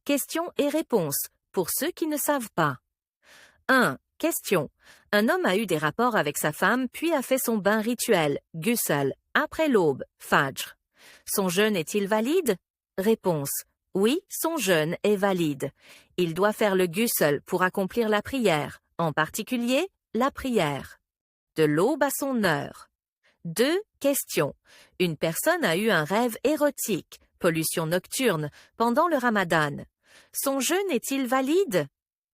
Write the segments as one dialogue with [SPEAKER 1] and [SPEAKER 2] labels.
[SPEAKER 1] questions et réponses, pour ceux qui ne savent pas. 1. Question. Un homme a eu des rapports avec sa femme puis a fait son bain rituel, ghusl, après l'aube, fajr. Son jeûne est-il valide? Réponse. Oui, son jeûne est valide. Il doit faire le ghusl pour accomplir la prière, en particulier la prière. De l'aube à son heure. 2. Question. Une personne a eu un rêve érotique, pollution nocturne, pendant le ramadan. Son jeûne est-il valide?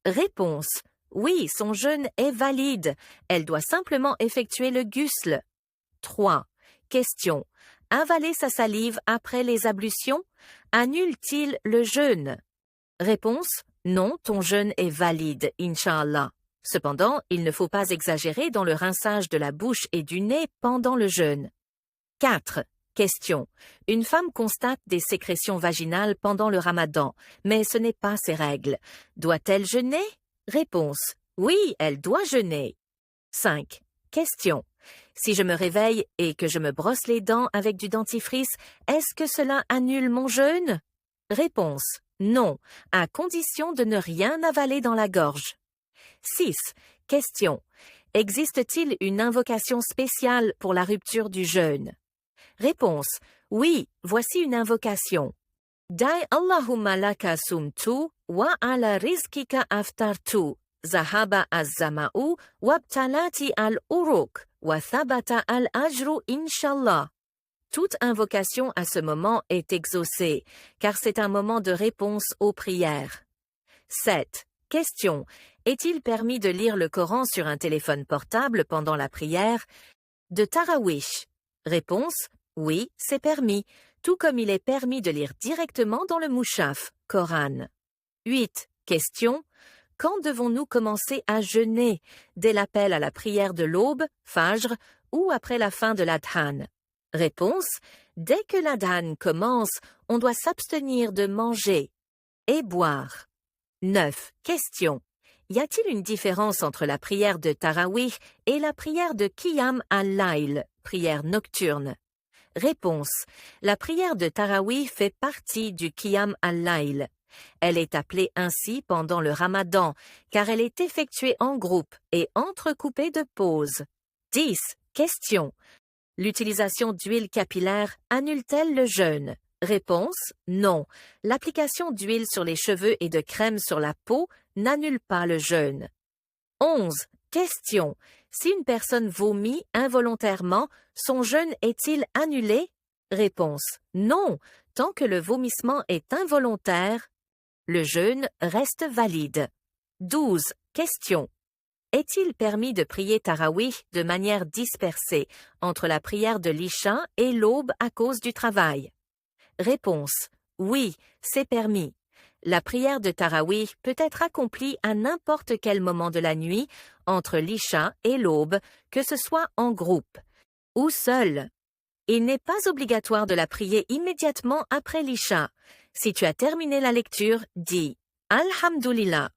[SPEAKER 1] Réponse. Oui, son jeûne est valide. Elle doit simplement effectuer le ghusl. 3. Question. Avaler sa salive après les ablutions annule-t-il le jeûne? Réponse. Non, ton jeûne est valide, Inch'Allah. Cependant, il ne faut pas exagérer dans le rinçage de la bouche et du nez pendant le jeûne. 4. Question. Une femme constate des sécrétions vaginales pendant le ramadan, mais ce n'est pas ses règles. Doit-elle jeûner? Réponse. Oui, elle doit jeûner. 5. Question. Si je me réveille et que je me brosse les dents avec du dentifrice, est-ce que cela annule mon jeûne? Réponse. Non, à condition de ne rien avaler dans la gorge. 6. Question. Existe-t-il une invocation spéciale pour la rupture du jeûne? Réponse. Oui, voici une invocation. Dai Allahumma laka sumtu wa ala rizkika aftartu, zahaba az-zama'u wabtalati al-uruk wa thabata al-ajru inshallah. Toute invocation à ce moment est exaucée, car c'est un moment de réponse aux prières. 7. Question. Est-il permis de lire le Coran sur un téléphone portable pendant la prière de Tarawih? Réponse. Oui, c'est permis, tout comme il est permis de lire directement dans le Mushaf, Coran. 8. Question. Quand devons-nous commencer à jeûner? Dès l'appel à la prière de l'aube, Fajr, ou après la fin de l'Adhan? Réponse. Dès que l'Adhan commence, on doit s'abstenir de manger et boire. 9. Question. Y a-t-il une différence entre la prière de Tarawih et la prière de Qiyam al-Layl, prière nocturne? Réponse. La prière de Tarawih fait partie du Qiyam al-Layl. Elle est appelée ainsi pendant le Ramadan, car elle est effectuée en groupe et entrecoupée de pauses. 10. Question. L'utilisation d'huile capillaire annule-t-elle le jeûne? Réponse. Non. L'application d'huile sur les cheveux et de crème sur la peau n'annule pas le jeûne. 11. Question. Si une personne vomit involontairement, son jeûne est-il annulé? Réponse. Non. Tant que le vomissement est involontaire, le jeûne reste valide. 12. Question. Est-il permis de prier Tarawih de manière dispersée entre la prière de l'Isha et l'aube à cause du travail? Réponse. Oui, c'est permis. La prière de Tarawih peut être accomplie à n'importe quel moment de la nuit, entre l'Isha et l'aube, que ce soit en groupe ou seul. Il n'est pas obligatoire de la prier immédiatement après l'Isha. Si tu as terminé la lecture, dis « Alhamdulillah ».